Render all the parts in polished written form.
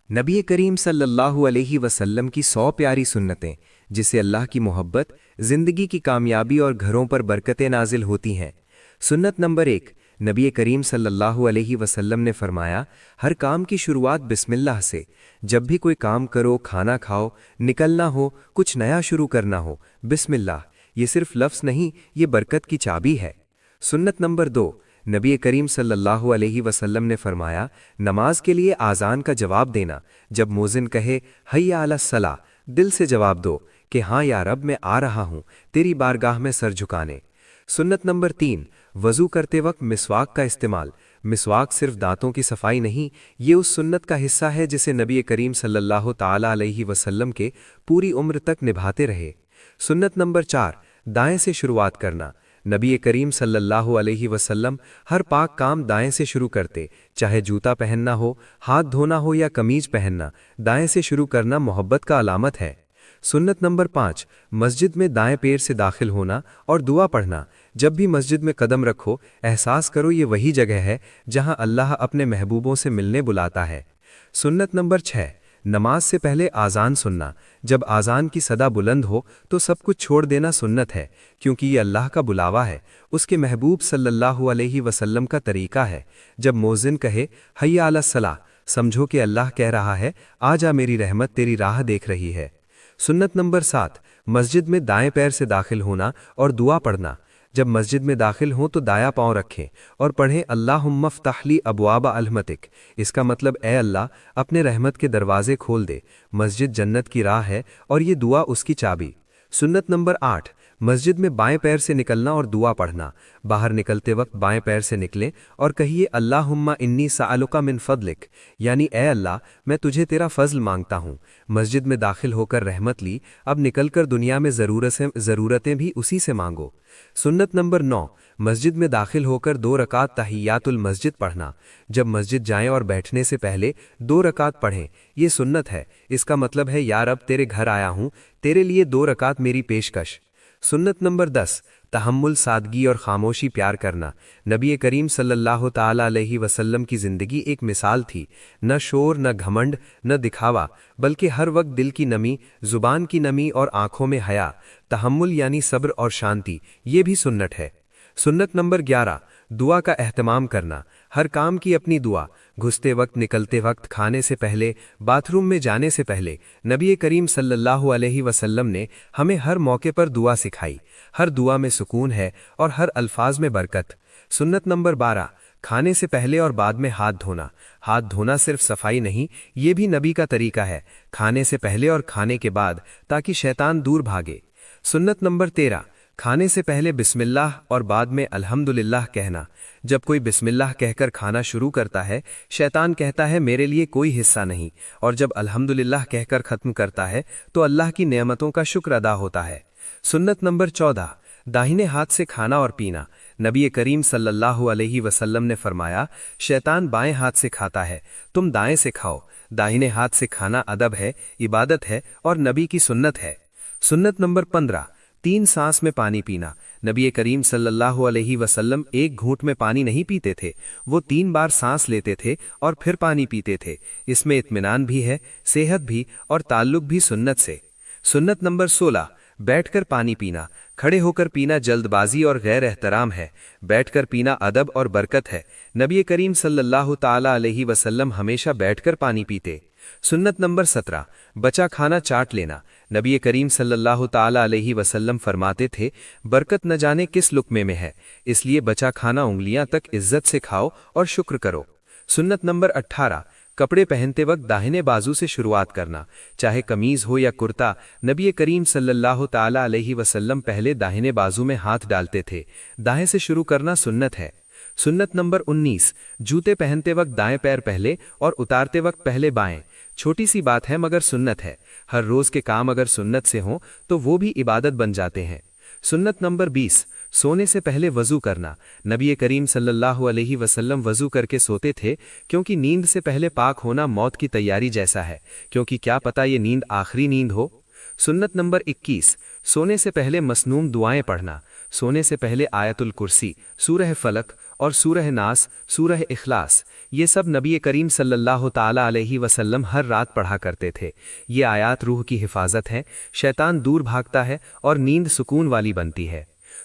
नबी करीम सल्लल्लाहु अलैहि वसल्लम की 100 प्यारी सुन्नतें जिससे अल्लाह की मोहब्बत, ज़िंदगी की कामयाबी और घरों पर बरकतें नाजिल होती हैं। सुन्नत नंबर 1, नबी करीम सल्लल्लाहु अलैहि वसल्लम ने फरमाया, हर काम की शुरुआत बिस्मिल्लाह से। जब भी कोई काम करो, खाना खाओ, निकलना हो, कुछ नया शुरू करना हो, बिस्मिल्लाह। ये सिर्फ लफ्ज़ नहीं, ये बरकत की चाबी है। सुन्नत नंबर 2, नबी करीम सल्लल्लाहु अलैहि वसल्लम ने फरमाया, नमाज के लिए आज़ान का जवाब देना। जब मोज़िन कहे हय्या अला सलाह, दिल से जवाब दो कि हाँ या रब, मैं आ रहा हूँ तेरी बारगाह में सर झुकाने। सुन्नत नंबर 3, वज़ू करते वक्त मिसवाक का इस्तेमाल। मिसवाक सिर्फ दांतों की सफाई नहीं, ये उस सुन्नत का हिस्सा है जिसे नबी करीम सल्लल्लाहु ताला अलैहि वसल्लम के पूरी उम्र तक निभाते रहे। सुन्नत नंबर 4, दाएं से शुरुआत करना। नबी करीम सल्लल्लाहु अलैहि वसल्लम हर पाक काम दाएं से शुरू करते, चाहे जूता पहनना हो, हाथ धोना हो या कमीज पहनना, दाएं से शुरू करना मोहब्बत का अलामत है। सुन्नत नंबर 5, मस्जिद में दाएं पैर से दाखिल होना और दुआ पढ़ना। जब भी मस्जिद में कदम रखो, एहसास करो ये वही जगह है जहां अल्लाह अपने महबूबों से मिलने बुलाता है। सुन्नत नंबर 6, नमाज से पहले आज़ान सुनना। जब आज़ान की सदा बुलंद हो तो सब कुछ छोड़ देना सुन्नत है, क्योंकि ये अल्लाह का बुलावा है, उसके महबूब सल्लल्लाहु अलैहि वसल्लम का तरीका है। जब मोज़िन कहे हय्या अला सलाह, समझो कि अल्लाह कह रहा है, आ जा, मेरी रहमत तेरी राह देख रही है। सुन्नत नंबर 7, मस्जिद में दाएं पैर से दाखिल होना और दुआ पढ़ना। जब मस्जिद में दाखिल हों तो दायां पांव रखें और पढ़ें अल्लाहुम्मा फ़्तहली अबवाब रहमतिक। इसका मतलब ए अल्लाह, अपने रहमत के दरवाजे खोल दे। मस्जिद जन्नत की राह है और ये दुआ उसकी चाबी। सुन्नत नंबर 8, मस्जिद में बाएं पैर से निकलना और दुआ पढ़ना। बाहर निकलते वक्त बाएं पैर से निकलें और कहिए अल्लाहुम्मा इन्नी साअलुका मिन फ़ज़लिक, यानी ए अल्लाह, मैं तुझे तेरा फ़ज़ल मांगता हूँ। मस्जिद में दाखिल होकर रहमत ली, अब निकलकर दुनिया में ज़रूरतें भी उसी से मांगो। सुन्नत नंबर 9, मस्जिद में दाखिल होकर 2 रकात तहियातुल मस्जिद पढ़ना। जब मस्जिद जाएं और बैठने से पहले 2 रकात पढ़ें, ये सुन्नत है। इसका मतलब है यार, अब तेरे घर आया हूँ, तेरे लिए 2 रकात मेरी पेशकश। सुन्नत नंबर 10, तहम्मुल, सादगी और खामोशी प्यार करना। नबी करीम सल्लल्लाहु ताला अलैहि वसल्लम की ज़िंदगी एक मिसाल थी। न शोर, न घमंड, न दिखावा, बल्कि हर वक्त दिल की नमी, ज़ुबान की नमी और आँखों में हया। तहम्मुल यानी सब्र और शांति, ये भी सुन्नत है। सुन्नत नंबर 11, दुआ का एहतमाम करना। हर काम की अपनी दुआ। घुसते वक्त, निकलते वक्त, खाने से पहले, बाथरूम में जाने से पहले, नबी करीम सल्लल्लाहु अलैहि वसल्लम ने हमें हर मौके पर दुआ सिखाई। हर दुआ में सुकून है और हर अल्फाज में बरकत। सुन्नत नंबर 12, खाने से पहले और बाद में हाथ धोना। हाथ धोना सिर्फ सफाई नहीं, ये भी नबी का तरीका है, खाने से पहले और खाने के बाद, ताकि शैतान दूर भागे। सुन्नत नंबर 13, खाने से पहले बिस्मिल्लाह और बाद में अल्हम्दुलिल्लाह कहना। जब कोई बिस्मिल्लाह कहकर खाना शुरू करता है, शैतान कहता है मेरे लिए कोई हिस्सा नहीं, और जब अल्हम्दुलिल्लाह कहकर ख़त्म करता है तो अल्लाह की नेमतों का शुक्र अदा होता है। सुन्नत नंबर 14, दाहिने हाथ से खाना और पीना। नबी करीम सल्लल्लाहु अलैहि वसल्लम ने फरमाया, शैतान बाएं हाथ से खाता है, तुम दाएं से खाओ। दाहिने हाथ से खाना अदब है, इबादत है और नबी की सुन्नत है। सुन्नत नंबर 15, 3 सांस में पानी पीना। नबी करीम सल्लल्लाहु अलैहि वसल्लम एक घूंट में पानी नहीं पीते थे, वो 3 बार सांस लेते थे और फिर पानी पीते थे। इसमें इत्मीनान भी है, सेहत भी और ताल्लुक भी सुन्नत से। सुन्नत नंबर 16, बैठकर पानी पीना। खड़े होकर पीना जल्दबाजी और गैर एहतराम है, बैठकर पीना अदब और बरकत है। नबी करीम सल्लल्लाहु ताला अलैहि वसल्लम हमेशा बैठकर पानी पीते। सुन्नत नंबर 17, बचा खाना चाट लेना। नबी करीम सल्लल्लाहु ताला अलैहि वसल्लम फरमाते थे, बरकत न जाने किस लुक्मे में है, इसलिए बचा खाना उंगलियां तक इज्जत से खाओ और शुक्र करो। सुन्नत नंबर 18, कपड़े पहनते वक्त दाहिने बाजू से शुरुआत करना। चाहे कमीज हो या कुर्ता, नबी करीम सल्लल्लाहु ताला अलैहि वसल्लम पहले दाहिने बाजू में हाथ डालते थे। दाएं से शुरू करना सुन्नत है। सुन्नत नंबर 19, जूते पहनते वक्त दाएं पैर पहले और उतारते वक्त पहले बाएं। छोटी सी बात है मगर सुन्नत है। हर रोज के काम अगर सुन्नत से हों तो वो भी इबादत बन जाते हैं। सुन्नत नंबर 20, सोने से पहले वज़ू करना। नबी करीम सल्लल्लाहु अलैहि वसल्लम वज़ू करके सोते थे, क्योंकि नींद से पहले पाक होना मौत की तैयारी जैसा है, क्योंकि क्या पता ये नींद आखिरी नींद हो। सुन्नत नंबर 21, सोने से पहले मसनून दुआएं पढ़ना। सोने से पहले आयतुल कुर्सी, सूरह फलक اور سورہ ناس، سورہ اخلاص، یہ سب نبی کریم صلی اللہ تعالیٰ علیہ وسلم ہر رات پڑھا کرتے تھے۔ یہ آیات روح کی حفاظت ہیں، شیطان دور بھاگتا ہے اور نیند سکون والی بنتی ہے۔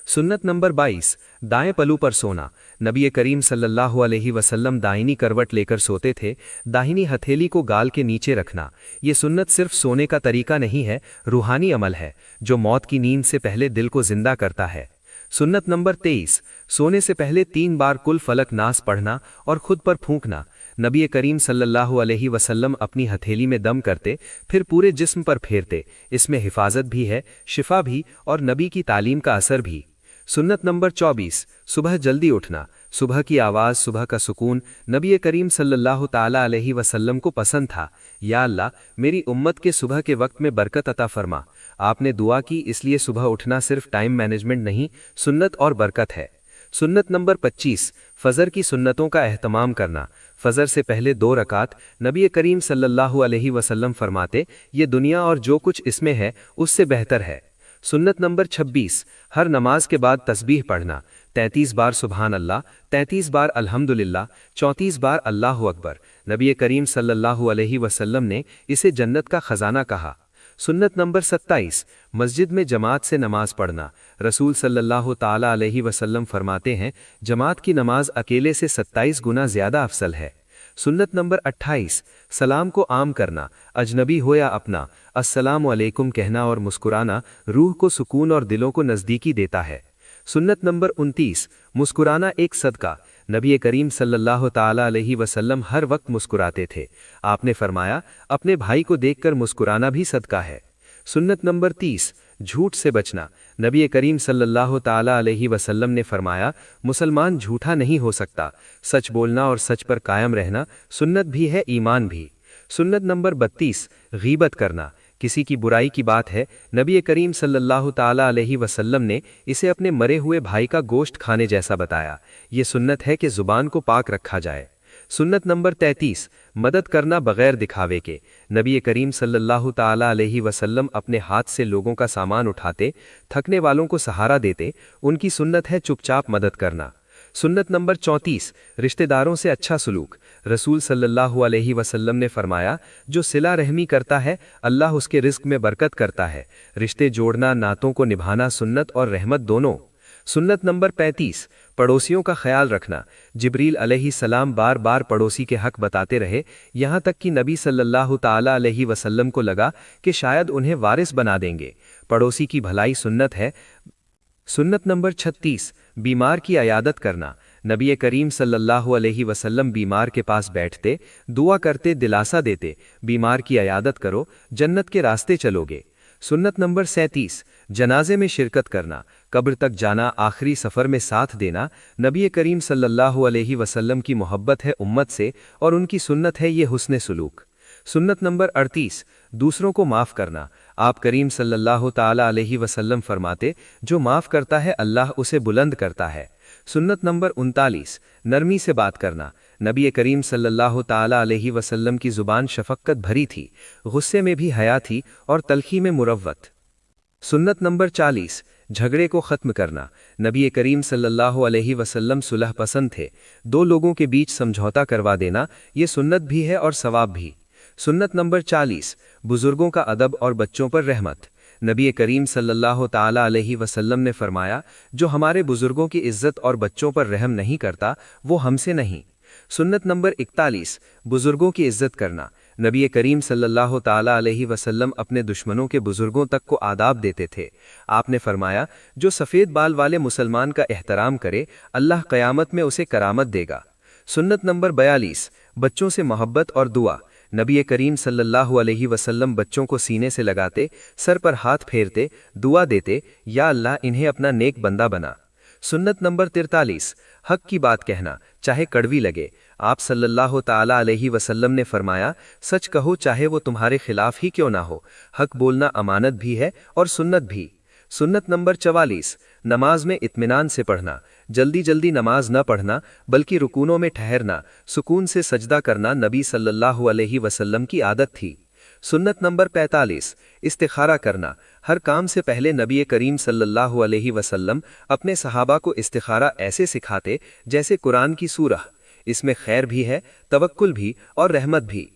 سنت نمبر 22، دائیں پلو پر سونا۔ نبی کریم صلی اللہ علیہ وسلم دائنی کروٹ لے کر سوتے تھے، داہنی ہتھیلی کو گال کے نیچے رکھنا۔ یہ سنت صرف سونے کا طریقہ نہیں ہے، روحانی عمل ہے جو موت کی نیند سے پہلے دل کو زندہ کرتا ہے۔ سنت نمبر 23، سونے سے پہلے 3 بار کل فلق ناس پڑھنا اور خود پر پھونکنا۔ نبی کریم صلی اللہ علیہ وسلم اپنی ہتھیلی میں دم کرتے، پھر پورے جسم پر پھیرتے۔ اس میں حفاظت بھی ہے، شفا بھی، اور نبی کی تعلیم کا اثر بھی۔ سنت نمبر 24، صبح جلدی اٹھنا۔ صبح کی آواز، صبح کا سکون نبی کریم صلی اللہ تعالیٰ علیہ وسلم کو پسند تھا۔ یا اللہ، میری امت کے صبح کے وقت میں برکت عطا فرما۔ آپ نے دعا کی، اس لیے صبح اٹھنا صرف ٹائم مینجمنٹ نہیں، سنت اور برکت ہے۔ سنت نمبر 25، فجر کی سنتوں کا اہتمام کرنا۔ فجر سے پہلے 2 رکعت نبی کریم صلی اللہ علیہ وسلم فرماتے، یہ دنیا اور جو کچھ اس میں ہے اس سے بہتر ہے۔ سنت نمبر 26، ہر نماز کے بعد تسبیح پڑھنا۔ 33 بار سبحان اللہ، 33 بار الحمدللہ، 34 بار اللہ اکبر۔ نبی کریم صلی اللہ علیہ وسلم نے اسے جنت کا خزانہ کہا۔ سنت نمبر 27، مسجد میں جماعت سے نماز پڑھنا۔ رسول صلی اللہ تعالیٰ علیہ وسلم فرماتے ہیں، جماعت کی نماز اکیلے سے 27 گنا زیادہ افضل ہے۔ سنت نمبر 28، سلام کو عام کرنا، اجنبی ہو یا اپنا، السلام علیکم کہنا اور مسکرانا روح کو سکون اور دلوں کو نزدیکی دیتا ہے۔ سنت نمبر 29، مسکرانا ایک صدقہ۔ نبی کریم صلی اللہ تعالیٰ علیہ وسلم ہر وقت مسکراتے تھے۔ آپ نے فرمایا، اپنے بھائی کو دیکھ کر مسکرانا بھی صدقہ ہے۔ سنت نمبر 30، جھوٹ سے بچنا۔ نبی کریم صلی اللہ تعالیٰ علیہ وسلم نے فرمایا، مسلمان جھوٹا نہیں ہو سکتا۔ سچ بولنا اور سچ پر قائم رہنا سنت بھی ہے، ایمان بھی۔ سنت نمبر 32، غیبت کرنا۔ کسی کی برائی کی بات ہے، نبی کریم صلی اللہ تعالیٰ علیہ وسلم نے اسے اپنے مرے ہوئے بھائی کا گوشت کھانے جیسا بتایا۔ یہ سنت ہے کہ زبان کو پاک رکھا جائے۔ سنت نمبر 33، مدد کرنا بغیر دکھاوے کے۔ نبی کریم صلی اللہ تعالیٰ علیہ وسلم اپنے ہاتھ سے لوگوں کا سامان اٹھاتے، تھکنے والوں کو سہارا دیتے۔ ان کی سنت ہے چپ چاپ مدد کرنا۔ سنت نمبر 34، رشتہ داروں سے اچھا سلوک۔ رسول صلی اللہ علیہ وسلم نے فرمایا، جو صلہ رحمی کرتا ہے اللہ اس کے رزق میں برکت کرتا ہے۔ رشتے جوڑنا، نعتوں کو نبھانا سنت اور رحمت دونوں۔ سنت نمبر 35، پڑوسیوں کا خیال رکھنا۔ جبریل علیہ السلام بار بار پڑوسی کے حق بتاتے رہے، یہاں تک کہ نبی صلی اللہ تعالیٰ علیہ وسلم کو لگا کہ شاید انہیں وارث بنا دیں گے۔ پڑوسی کی بھلائی سنت ہے۔ سنت نمبر 36، بیمار کی عیادت کرنا۔ نبی کریم صلی اللہ علیہ وسلم بیمار کے پاس بیٹھتے، دعا کرتے، دلاسا دیتے، بیمار کی عیادت کرو، جنت کے راستے چلو گے۔ سنت نمبر 37، جنازے میں شرکت کرنا۔ قبر تک جانا، آخری سفر میں ساتھ دینا نبی کریم صلی اللہ علیہ وسلم کی محبت ہے امت سے، اور ان کی سنت ہے یہ حسن سلوک۔ سنت نمبر 38، دوسروں کو معاف کرنا۔ آپ کریم صلی اللہ تعالیٰ علیہ وسلم فرماتے، جو معاف کرتا ہے اللہ اسے بلند کرتا ہے۔ سنت نمبر 39، نرمی سے بات کرنا۔ نبی کریم صلی اللہ تعالیٰ علیہ وسلم کی زبان شفقت بھری تھی، غصے میں بھی حیا تھی اور تلخی میں مروت۔ سنت نمبر 40، جھگڑے کو ختم کرنا۔ نبی کریم صلی اللہ علیہ وسلم صلح پسند تھے، 2 لوگوں کے بیچ سمجھوتا کروا دینا یہ سنت بھی ہے اور ثواب بھی۔ سنت نمبر 40، بزرگوں کا ادب اور بچوں پر رحمت۔ نبی کریم صلی اللہ تعالیٰ علیہ وسلم نے فرمایا، جو ہمارے بزرگوں کی عزت اور بچوں پر رحم نہیں کرتا وہ ہم سے نہیں۔ سنت نمبر 41، بزرگوں کی عزت کرنا۔ نبی کریم صلی اللہ تعالیٰ علیہ وسلم اپنے دشمنوں کے بزرگوں تک کو آداب دیتے تھے۔ آپ نے فرمایا، جو سفید بال والے مسلمان کا احترام کرے اللہ قیامت میں اسے کرامت دے گا۔ سنت نمبر 42، بچوں سے محبت اور دعا۔ نبی کریم صلی اللہ علیہ وسلم بچوں کو سینے سے لگاتے، سر پر ہاتھ پھیرتے، دعا دیتے، یا اللہ انہیں اپنا نیک بندہ بنا۔ سنت نمبر 43، حق کی بات کہنا چاہے کڑوی لگے۔ آپ صلی اللہ تعالیٰ علیہ وسلم نے فرمایا، سچ کہو چاہے وہ تمہارے خلاف ہی کیوں نہ ہو۔ حق بولنا امانت بھی ہے اور سنت بھی۔ سنت نمبر 44، نماز میں اطمینان سے پڑھنا۔ جلدی جلدی نماز نہ پڑھنا بلکہ رکوعوں میں ٹھہرنا، سکون سے سجدہ کرنا نبی صلی اللہ علیہ وسلم کی عادت تھی۔ سنت نمبر 45 استخارہ کرنا۔ ہر کام سے پہلے نبی کریم صلی اللہ علیہ وسلم اپنے صحابہ کو استخارہ ایسے سکھاتے جیسے قرآن کی سورہ۔ اس میں خیر بھی ہے، توکل بھی اور رحمت بھی۔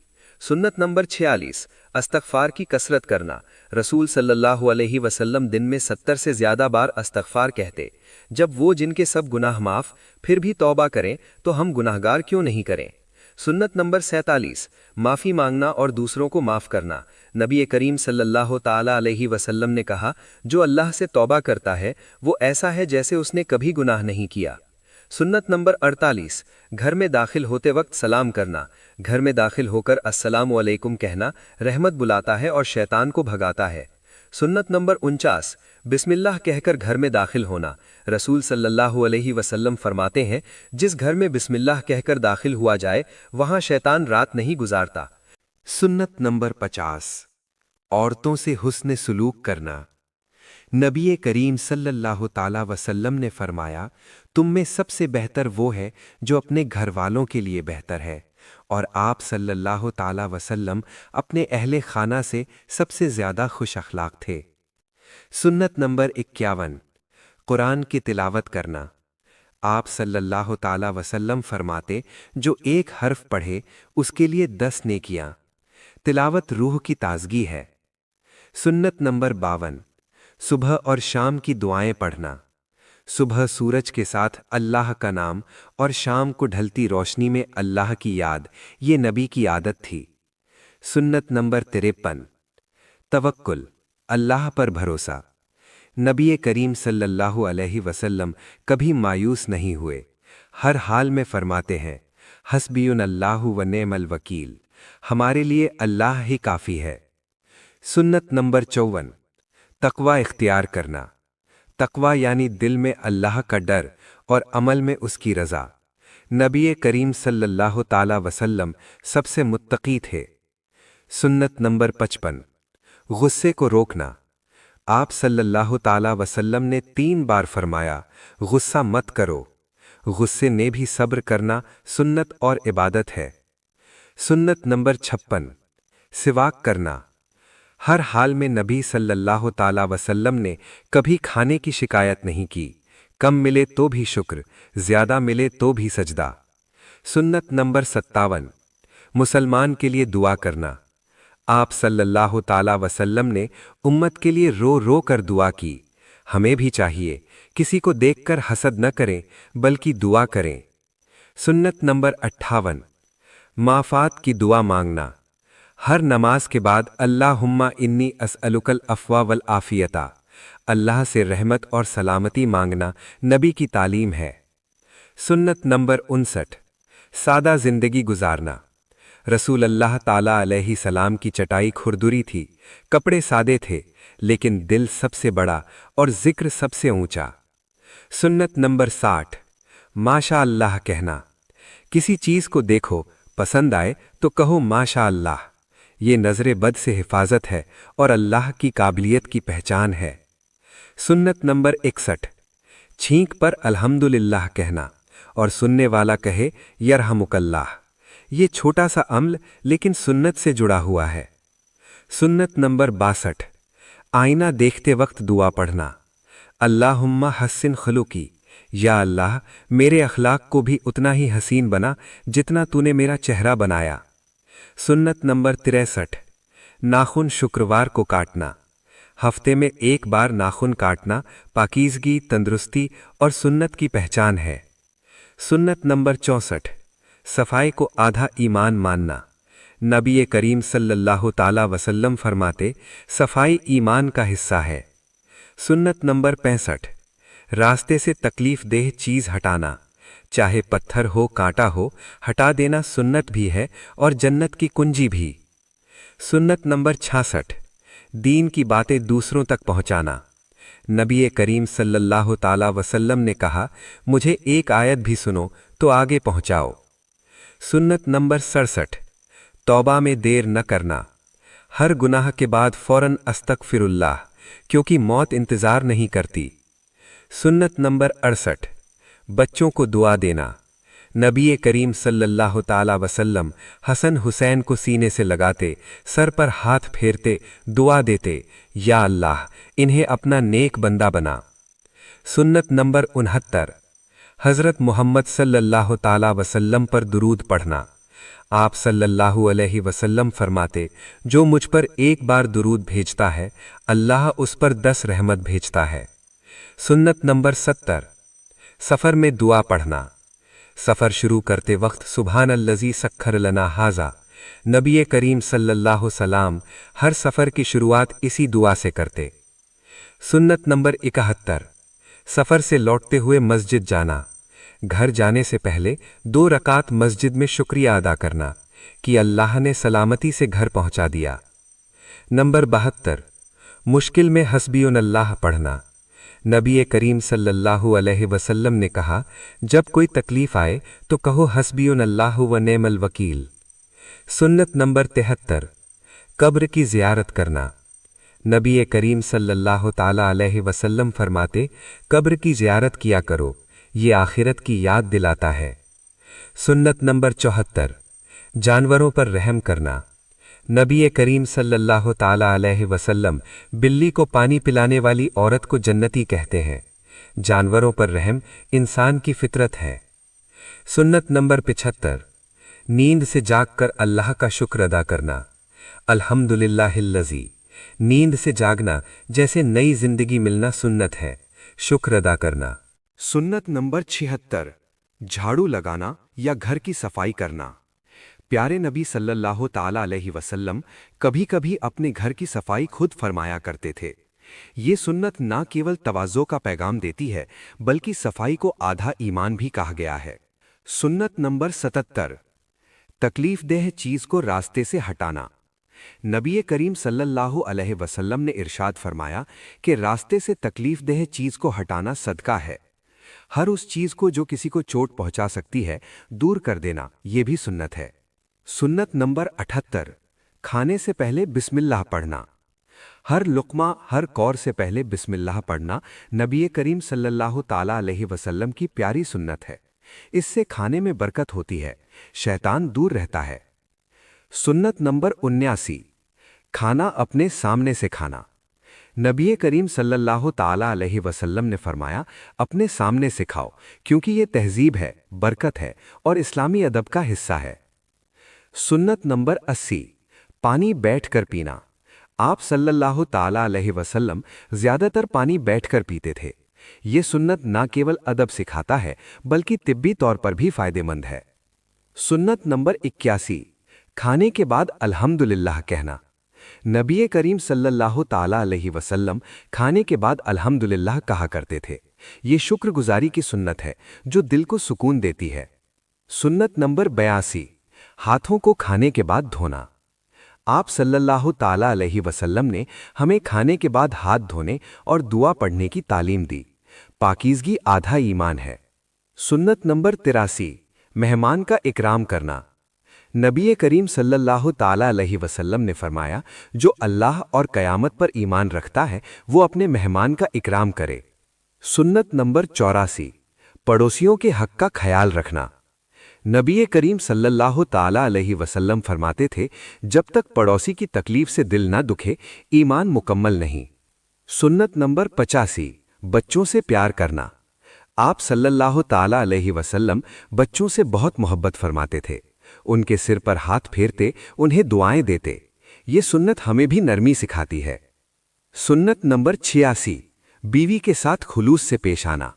سنت نمبر 46 استغفار کی کثرت کرنا۔ رسول صلی اللہ علیہ وسلم دن میں 70 سے زیادہ بار استغفار کہتے۔ جب وہ جن کے سب گناہ معاف پھر بھی توبہ کریں تو ہم گناہگار کیوں نہیں کریں؟ سنت نمبر 47 معافی مانگنا اور دوسروں کو معاف کرنا۔ نبی کریم صلی اللہ تعالی علیہ وسلم نے کہا، جو اللہ سے توبہ کرتا ہے وہ ایسا ہے جیسے اس نے کبھی گناہ نہیں کیا۔ سنت نمبر 48 گھر میں داخل ہوتے وقت سلام کرنا۔ گھر میں داخل ہو کر السلام علیکم کہنا رحمت بلاتا ہے اور شیطان کو بھگاتا ہے۔ سنت نمبر 49 بسم اللہ کہہ کر گھر میں داخل ہونا۔ رسول صلی اللہ علیہ وسلم فرماتے ہیں، جس گھر میں بسم اللہ کہہ کر داخل ہوا جائے وہاں شیطان رات نہیں گزارتا۔ سنت نمبر 50 عورتوں سے حسن سلوک کرنا۔ نبی کریم صلی اللہ تعالی وسلم نے فرمایا، تم میں سب سے بہتر وہ ہے جو اپنے گھر والوں کے لیے بہتر ہے، اور آپ صلی اللہ تعالی وسلم اپنے اہل خانہ سے سب سے زیادہ خوش اخلاق تھے۔ سنت نمبر 51 قرآن کی تلاوت کرنا۔ آپ صلی اللہ تعالی وسلم فرماتے، جو ایک حرف پڑھے اس کے لیے 10 نیکیاں۔ تلاوت روح کی تازگی ہے۔ سنت نمبر 52 صبح اور شام کی دعائیں پڑھنا۔ صبح سورج کے ساتھ اللہ کا نام اور شام کو ڈھلتی روشنی میں اللہ کی یاد، یہ نبی کی عادت تھی۔ سنت نمبر 53 توکل، اللہ پر بھروسہ۔ نبی کریم صلی اللہ علیہ وسلم کبھی مایوس نہیں ہوئے، ہر حال میں فرماتے ہیں، حسبی اللہ و نعم الوکیل، ہمارے لیے اللہ ہی کافی ہے۔ سنت نمبر 54 تقوی اختیار کرنا۔ تقوی یعنی دل میں اللہ کا ڈر اور عمل میں اس کی رضا۔ نبی کریم صلی اللہ تعالی وسلم سب سے متقی تھے۔ سنت نمبر 55 غصے کو روکنا۔ آپ صلی اللہ تعالی وسلم نے 3 بار فرمایا، غصہ مت کرو۔ غصے نے بھی صبر کرنا سنت اور عبادت ہے۔ سنت نمبر 56 سواک کرنا۔ ہر حال میں نبی صلی اللہ تعالی وسلم نے کبھی کھانے کی شکایت نہیں کی، کم ملے تو بھی شکر، زیادہ ملے تو بھی سجدہ۔ سنت نمبر 57 مسلمان کے لیے دعا کرنا۔ آپ صلی اللہ تعالی وسلم نے امت کے لیے رو رو کر دعا کی۔ ہمیں بھی چاہیے کسی کو دیکھ کر حسد نہ کریں بلکہ دعا کریں۔ سنت نمبر 58 معافات کی دعا مانگنا۔ ہر نماز کے بعد اللہم انی اسألک العفو والعافیۃ، اللہ سے رحمت اور سلامتی مانگنا نبی کی تعلیم ہے۔ سنت نمبر 59 سادہ زندگی گزارنا۔ رسول اللہ تعالیٰ علیہ السلام کی چٹائی کھردری تھی، کپڑے سادے تھے، لیکن دل سب سے بڑا اور ذکر سب سے اونچا۔ سنت نمبر 60 ماشاء اللہ کہنا۔ کسی چیز کو دیکھو، پسند آئے تو کہو ماشاء اللہ، یہ نظر بد سے حفاظت ہے اور اللہ کی قابلیت کی پہچان ہے۔ سنت نمبر 61 چھینک پر الحمدللہ کہنا اور سننے والا کہے یرحمک اللہ، یہ چھوٹا سا عمل لیکن سنت سے جڑا ہوا ہے۔ سنت نمبر 62 آئینہ دیکھتے وقت دعا پڑھنا۔ اللہم حسن خلقی، یا اللہ میرے اخلاق کو بھی اتنا ہی حسین بنا جتنا تو نے میرا چہرہ بنایا۔ سنت نمبر 63 ناخن شکروار کو کاٹنا۔ ہفتے میں 1 بار ناخن کاٹنا پاکیزگی، تندرستی اور سنت کی پہچان ہے۔ سنت نمبر 64 صفائی کو آدھا ایمان ماننا۔ نبی کریم صلی اللہ تعالی وسلم فرماتے، صفائی ایمان کا حصہ ہے۔ سنت نمبر 65 راستے سے تکلیف دہ چیز ہٹانا، چاہے پتھر ہو، کانٹا ہو، ہٹا دینا سنت بھی ہے اور جنت کی کنجی بھی۔ سنت نمبر 66 دین کی باتیں دوسروں تک پہنچانا۔ نبی کریم صلی اللہ تعالی وسلم نے کہا، مجھے ایک آیت بھی سنو تو آگے پہنچاؤ۔ سنت نمبر 67 توبہ میں دیر نہ کرنا۔ ہر گناہ کے بعد فوراً استغفر اللہ، کیونکہ موت انتظار نہیں کرتی۔ سنت نمبر 68 بچوں کو دعا دینا۔ नबी करीम सल्लल्लाहु ताला वसल्लम हसन हुसैन को सीने से लगाते, सर पर हाथ फेरते, दुआ देते, या अल्लाह इन्हें अपना नेक बंदा बना। सुन्नत नंबर 69, हज़रत मोहम्मद सल्लल्लाहु ताला वसल्लम पर दुरूद पढ़ना। आप सल्लल्लाहु अलैहि वसल्लम फरमाते, जो मुझ पर एक बार दुरूद भेजता है अल्लाह उस पर 10 रहमत भेजता है। सुन्नत नंबर 70, सफ़र में दुआ पढ़ना। सफ़र शुरू करते वक्त सुभान अल्लज़ी सख्खर लना हाजा। नबी करीम सल्लल्लाहु सलाम हर सफ़र की शुरुआत इसी दुआ से करते। सुन्नत नंबर 71, सफ़र से लौटते हुए मस्जिद जाना। घर जाने से पहले 2 रकात मस्जिद में शुक्रिया अदा करना कि अल्लाह ने सलामती से घर पहुंचा दिया। नंबर 72, मुश्किल में हस्बियुनल्लाह पढ़ना। नबी करीम सल्लल्लाहु अलैहि वसल्लम ने कहा, जब कोई तकलीफ आए तो कहो हस्बियुनल्लाह व नेमल वकील। सुन्नत नंबर 73, कब्र की ज़ियारत करना। नबी करीम सल्लल्लाहु ताला अलैहि वसल्लम फरमाते, कब्र की ज़ियारत किया करो, ये आखिरत की याद दिलाता है। सुन्नत नंबर 74, जानवरों पर रहम करना। नबी करीम सल्लल्लाहु ताला अलैहि वसल्लम बिल्ली को पानी पिलाने वाली औरत को जन्नती कहते हैं। जानवरों पर रहम इंसान की फितरत है। सुन्नत नंबर 75, नींद से जागकर अल्लाह का शुक्र अदा करना। अल्हम्दुलिल्लाहिल्लज़ी, नींद से जागना जैसे नई जिंदगी मिलना सुन्नत है, शुक्र अदा करना। सुन्नत नंबर 76, झाड़ू लगाना या घर की सफाई करना। प्यारे नबी सल्लल्लाहु ताला अलैहि वसल्लम कभी कभी अपने घर की सफाई खुद फरमाया करते थे। ये सुन्नत ना केवल तवाज़ो का पैगाम देती है बल्कि सफाई को आधा ईमान भी कहा गया है। सुन्नत नंबर 77, तकलीफदेह चीज़ को रास्ते से हटाना। नबी करीम सल्लल्लाहु अलैहि वसल्लम ने इरशाद फरमाया कि रास्ते से तकलीफदेह चीज़ को हटाना सदका है। हर उस चीज़ को जो किसी को चोट पहुंचा सकती है दूर कर देना, यह भी सुन्नत है। सुन्नत नंबर 78, खाने से पहले बिस्मिल्लाह पढ़ना। हर लुक़मा हर कौर से पहले बिस्मिल्लाह पढ़ना नबी करीम सल्लल्लाहु ताला अलैहि वसल्लम की प्यारी सुन्नत है। इससे खाने में बरकत होती है, शैतान दूर रहता है। सुन्नत नंबर 79, खाना अपने सामने से खाना। नबी करीम सल्लल्लाहु ताला अलैहि वसल्लम ने फरमाया, अपने सामने से खाओ क्योंकि ये तहजीब है, बरकत है और इस्लामी अदब का हिस्सा है। सुन्नत नंबर 80, पानी बैठकर पीना। आप सल्लल्लाहु ताला अलैहि वसल्लम ज़्यादातर पानी बैठकर पीते थे। ये सुन्नत ना केवल अदब सिखाता है बल्कि तिब्बी तौर पर भी फ़ायदेमंद है। सुन्नत नंबर 81, खाने के बाद अल्हम्दुलिल्लाह कहना। नबी करीम सल्लल्लाहु ताला अलैहि वसल्लम खाने के बाद अल्हम्दुलिल्लाह कहा करते थे। ये शुक्रगुजारी की सुन्नत है जो दिल को सुकून देती है। सुन्नत नंबर 82, हाथों को खाने के बाद धोना। आप सल्लल्लाहु ताला अलैहि वसल्लम ने हमें खाने के बाद हाथ धोने और दुआ पढ़ने की तालीम दी। पाकीज़गी आधा ईमान है। सुन्नत नंबर 83, मेहमान का इकराम करना। नबी करीम सल्लल्लाहु ताला अलैहि वसल्लम ने फरमाया, जो अल्लाह और क़यामत पर ईमान रखता है वो अपने मेहमान का इकराम करे। सुन्नत नंबर 84, पड़ोसियों के हक़ का ख्याल रखना। नबी करीम सल्लल्लाहु ताला अलैहि वसल्लम फरमाते थे, जब तक पड़ोसी की तकलीफ से दिल ना दुखे ईमान मुकम्मल नहीं। सुन्नत नंबर 85, बच्चों से प्यार करना। आप सल्लल्लाहु ताला अलैहि वसल्लम बच्चों से बहुत मोहब्बत फरमाते थे। उनके सिर पर हाथ फेरते, उन्हें दुआएं देते। ये सुन्नत हमें भी नरमी सिखाती है। सुन्नत नंबर 86, बीवी के साथ खुलूस से पेश आना।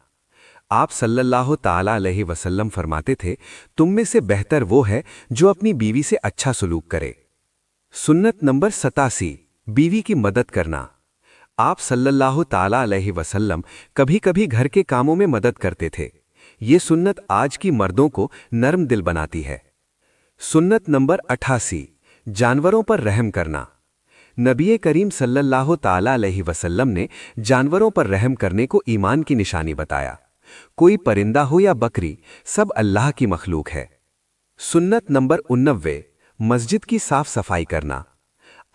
आप सल्लल्लाहु ताला अलैहि वसल्लम फरमाते थे, तुम में से बेहतर वो है जो अपनी बीवी से अच्छा सलूक करे। सुन्नत नंबर 87, बीवी की मदद करना। आप सल्लल्लाहु ताला अलैहि वसल्लम कभी कभी घर के कामों में मदद करते थे। ये सुन्नत आज की मर्दों को नरम दिल बनाती है। सुन्नत नंबर 88, जानवरों पर रहम करना। नबी करीम सल्लल्लाहु ताला अलैहि वसल्लम ने जानवरों पर रहम करने को ईमान की निशानी बताया। कोई परिंदा हो या बकरी, सब अल्लाह की मखलूक है। सुन्नत नंबर 89, मस्जिद की साफ सफाई करना।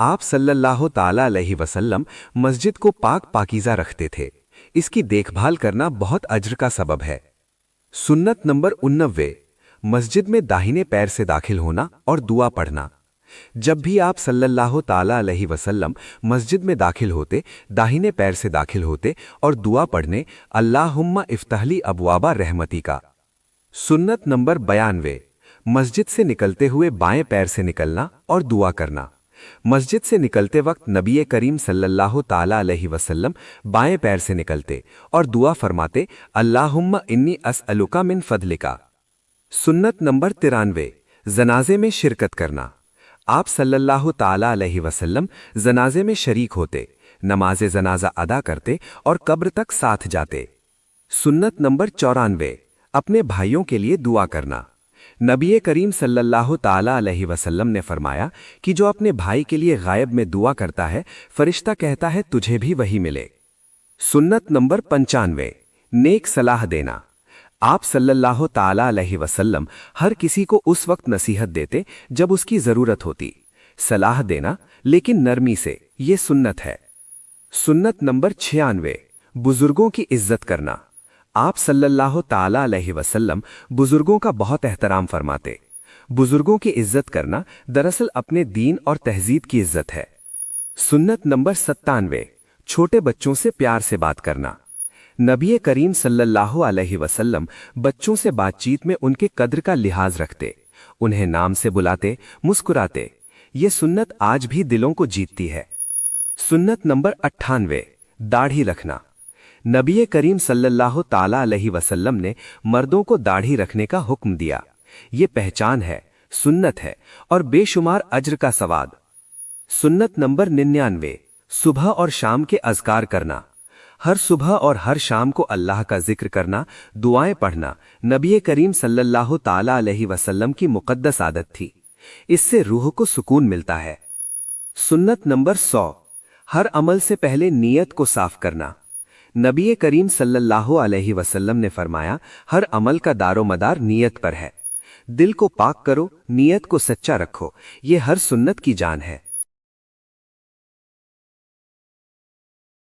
आप सल्लल्लाहु ताला अलैहि वसल्लम मस्जिद को पाक पाकीज़ा रखते थे। इसकी देखभाल करना बहुत अज्र का सबब है। सुन्नत नंबर 89, मस्जिद में दाहिने पैर से दाखिल होना और दुआ पढ़ना। जब भी आप सल्लल्लाहु ताला अलैहि वसल्लम मस्जिद में दाखिल होते, दाहिने पैर से दाखिल होते और दुआ पढ़ने, अल्लाहुम्मा इफ्तहली अबवाबा रहमती का। सुन्नत नंबर 92, मस्जिद से निकलते हुए बाएं पैर से निकलना और दुआ करना। मस्जिद से निकलते वक्त नबी करीम सल्लल्लाहु ताला अलैहि वसल्लम बाएं पैर से निकलते और दुआ फरमाते, अल्लाहुम्मा इन्नी असअलुका मिन फदलिका। सुन्नत नंबर 93, जनाजे में शिरकत करना। आप सल्लल्लाहु ताला अलैहि वसल्लम जनाजे में शरीक होते, नमाज जनाजा अदा करते और कब्र तक साथ जाते। सुन्नत नंबर 94, अपने भाइयों के लिए दुआ करना। नबी करीम सल्लल्लाहु ताला अलैहि वसल्लम ने फरमाया कि जो अपने भाई के लिए गायब में दुआ करता है, फरिश्ता कहता है तुझे भी वही मिले। सुन्नत नंबर 95, नेक सलाह देना। आप सल्लल्लाहु ताला अलैहि वसल्लम हर किसी को उस वक्त नसीहत देते जब उसकी जरूरत होती। सलाह देना लेकिन नरमी से, ये सुन्नत है। सुन्नत नंबर 96, बुजुर्गों की इज्जत करना। आप सल्लल्लाहु ताला अलैहि वसल्लम बुजुर्गों का बहुत एहतराम फरमाते। बुजुर्गों की इज्जत करना दरअसल अपने दीन और तहजीब की इज्जत है। सुन्नत नंबर 97, छोटे बच्चों से प्यार से बात करना। नबी करीम सल्लल्लाहु अलैहि वसल्लम बच्चों से बातचीत में उनके कद्र का लिहाज रखते, उन्हें नाम से बुलाते, मुस्कुराते। ये सुन्नत आज भी दिलों को जीतती है। सुन्नत नंबर 98, दाढ़ी रखना। नबी करीम सल्लल्लाहु ताला अलैहि वसल्लम ने मर्दों को दाढ़ी रखने का हुक्म दिया। ये पहचान है, सुन्नत है और बेशुमार अज्र का सवाब। सुन्नत नंबर 99, सुबह और शाम के अज़कार करना। हर सुबह और हर शाम को अल्लाह का जिक्र करना, दुआएं पढ़ना नबी करीम सल्लल्लाहु ताला अलैहि वसल्लम की मुक़द्दस आदत थी। इससे रूह को सुकून मिलता है। सुन्नत नंबर 100, हर अमल से पहले नीयत को साफ करना। नबी करीम सल्लल्लाहु अलैहि वसल्लम ने फरमाया, हर अमल का दारोमदार नीयत पर है। दिल को पाक करो, नीयत को सच्चा रखो, ये हर सुन्नत की जान है।